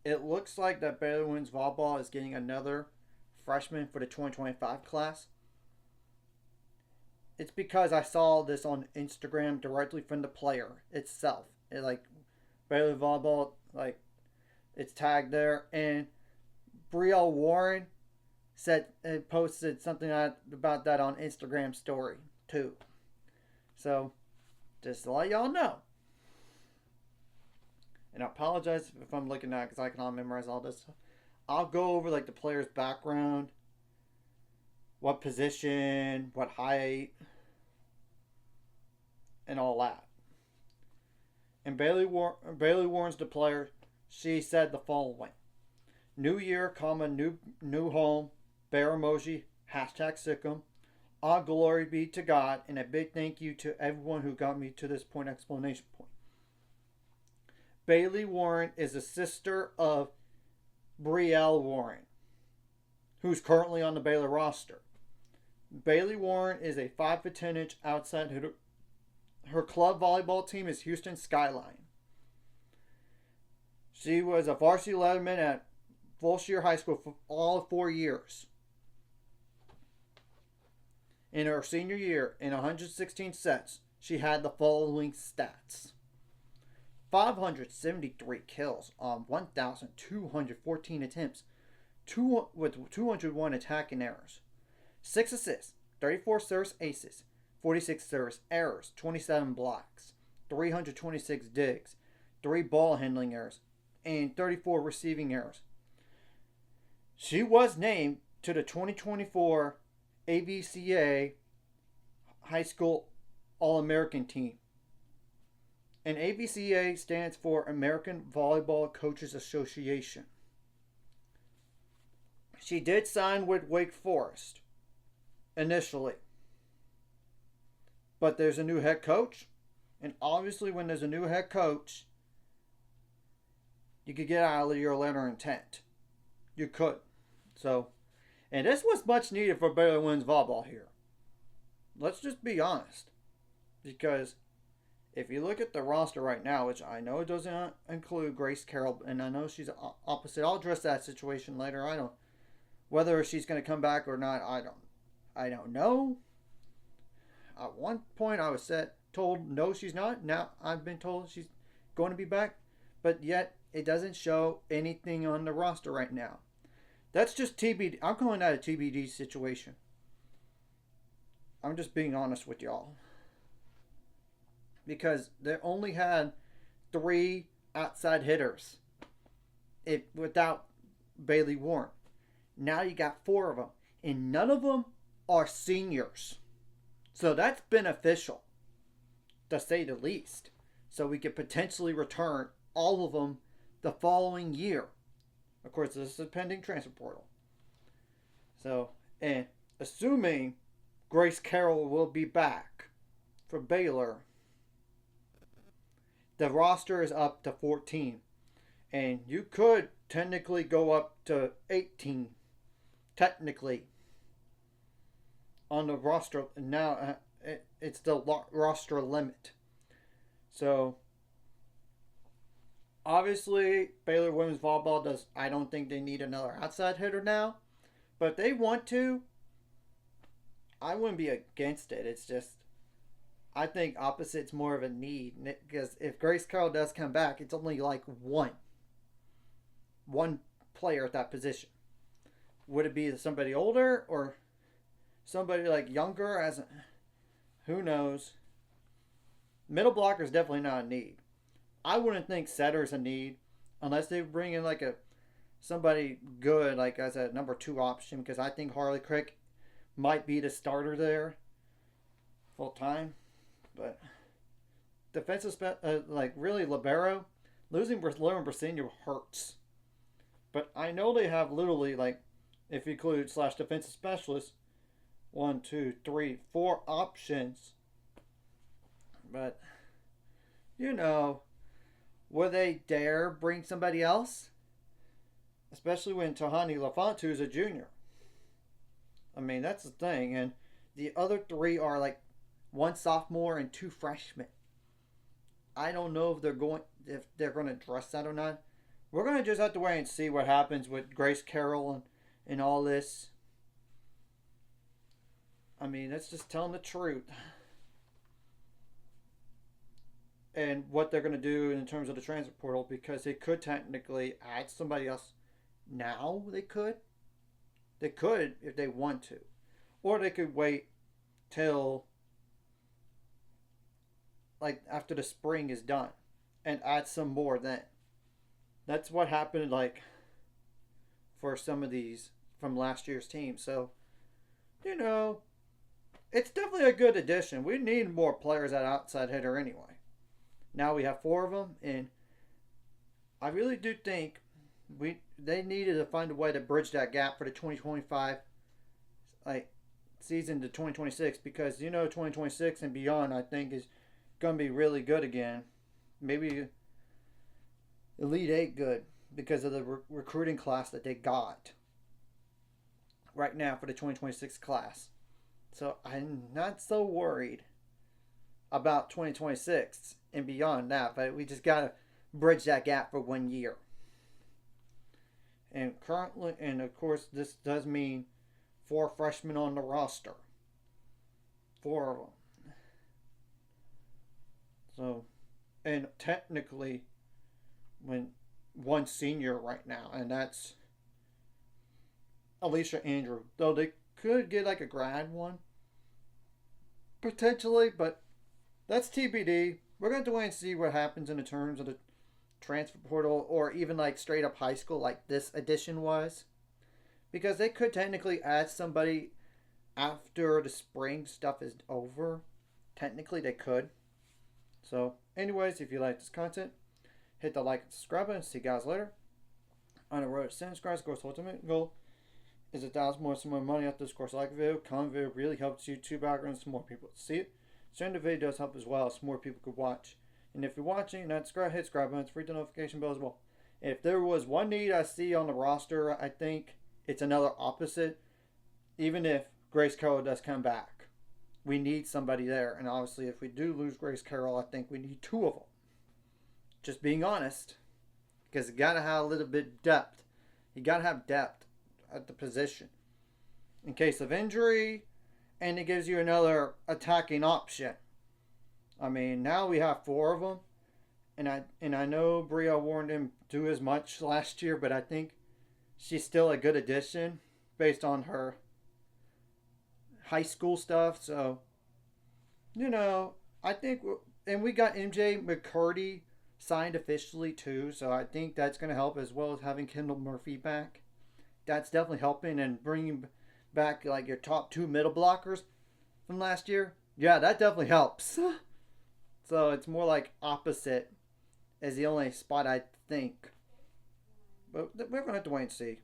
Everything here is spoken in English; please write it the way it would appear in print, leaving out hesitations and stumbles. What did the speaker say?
it looks like that Baylor women's volleyball is getting another freshman for the 2025 class. It's because I saw this on Instagram directly from the player itself. It like Baylor volleyball, like it's tagged there, and Brielle Warren said it posted something about that on Instagram story too. So just to let y'all know. And I apologize if I'm looking at it because I cannot memorize all this. I'll go over like the player's background, what position, what height, and all that. And Bailey Warren's the player. She said the following: "New year, comma new home, bear emoji, hashtag Sikkim. All glory be to God, and a big thank you to everyone who got me to this point!" Explanation point. Bailey Warren is a sister of Brielle Warren, who's currently on the Baylor roster. Bailey Warren is a 5'10" outside hitter. Her club volleyball team is Houston Skyline. She was a varsity letterman at Volshire High School for all 4 years. In her senior year, in 116 sets, she had the following stats: 573 kills on 1,214 attempts, with 201 attacking errors, 6 assists, 34 service aces, 46 service errors, 27 blocks, 326 digs, 3 ball handling errors, and 34 receiving errors. She was named to the 2024 AVCA High School All-American team. And AVCA stands for American Volleyball Coaches Association. She did sign with Wake Forest initially. But there's a new head coach. And obviously when there's a new head coach, you could get out of your letter of intent. You could. So, and this was much needed for Baylor women's volleyball here. Let's just be honest. Because if you look at the roster right now, which I know doesn't include Grace Carroll, and I know she's opposite. I'll address that situation later. I don't, whether she's going to come back or not, I don't know. At one point I was told no, she's not. Now I've been told she's going to be back, but yet it doesn't show anything on the roster right now. That's just TBD. I'm calling that a TBD situation. I'm just being honest with y'all. Because they only had 3 outside hitters without Bailey Warren. Now you got 4 of them. And none of them are seniors. So that's beneficial, to say the least. So we could potentially return all of them the following year. Of course, this is a pending transfer portal. So, and assuming Grace Carroll will be back for Baylor, the roster is up to 14. And you could technically go up to 18. Technically. On the roster. Now, it's the roster limit. So, obviously, Baylor women's volleyball does. I don't think they need another outside hitter now. But if they want to, I wouldn't be against it. It's just, I think opposite's more of a need. Because if Grace Carroll does come back, it's only like one player at that position. Would it be somebody older or somebody like younger? Who knows? Middle blocker is definitely not a need. I wouldn't think setter is a need unless they bring in like somebody good like as a number 2 option, because I think Harley Crick might be the starter there full time. But defensive like really libero, losing Lauren Brasenio hurts. But I know they have literally, like, if you include / defensive specialist, 1, 2, 3, 4 options. But will they dare bring somebody else? Especially when Tahani LaFontu is a junior. I mean, that's the thing. And the other 3 are like 1 sophomore and 2 freshmen. I don't know if they're going to address that or not. we're going to just have to wait and see what happens with Grace Carroll and all this. I mean, that's just telling the truth. And what they're going to do in terms of the transfer portal, because they could technically add somebody else now. They could if they want to, or they could wait till like after the spring is done and add some more then. That's what happened like for some of these from last year's team. So, it's definitely a good addition. We need more players at outside hitter anyway. Now we have 4 of them, and I really do think they needed to find a way to bridge that gap for the 2025 season to 2026, because 2026 and beyond I think is going to be really good again. Maybe Elite 8 good because of the recruiting class that they got right now for the 2026 class. So I'm not so worried about 2026 and beyond that, but we just got to bridge that gap for 1 year. And currently, and of course, this does mean 4 freshmen on the roster. 4 of them. So, and technically, when 1 senior right now, and that's Alicia Andrew. Though they could get like a grad one, potentially, but that's TBD. We're going to wait and see what happens in the terms of the transfer portal, or even like straight up high school like this edition was, because they could technically add somebody after the spring stuff is over. Technically they could. So anyways, if you like this content, hit the like and subscribe button. See you guys later. On the road to 7 subscribers, of course, ultimate goal is 1,000 more, some more money after this course. Like a video, comment video really helps YouTube algorithm, some more people to see it. Sharing the video does help as well, so more people could watch. And if you're watching and not subscribed, hit subscribe button. It's free, the notification bell as well. If there was one need I see on the roster, I think it's another opposite. Even if Grace Carroll does come back, we need somebody there. And obviously, if we do lose Grace Carroll, I think we need 2 of them. Just being honest, because you gotta have a little bit of depth. You gotta have depth at the position in case of injury, and it gives you another attacking option. I mean, now we have 4 of them, and I know Bria Warren didn't do as much last year, but I think she's still a good addition based on her high school stuff. So, I think, and we got MJ McCurdy signed officially too, so I think that's going to help, as well as having Kendall Murphy back. That's definitely helping, and bringing back like your top 2 middle blockers from last year. Yeah, that definitely helps. So it's more like opposite is the only spot I think. But we're going to have to wait and see.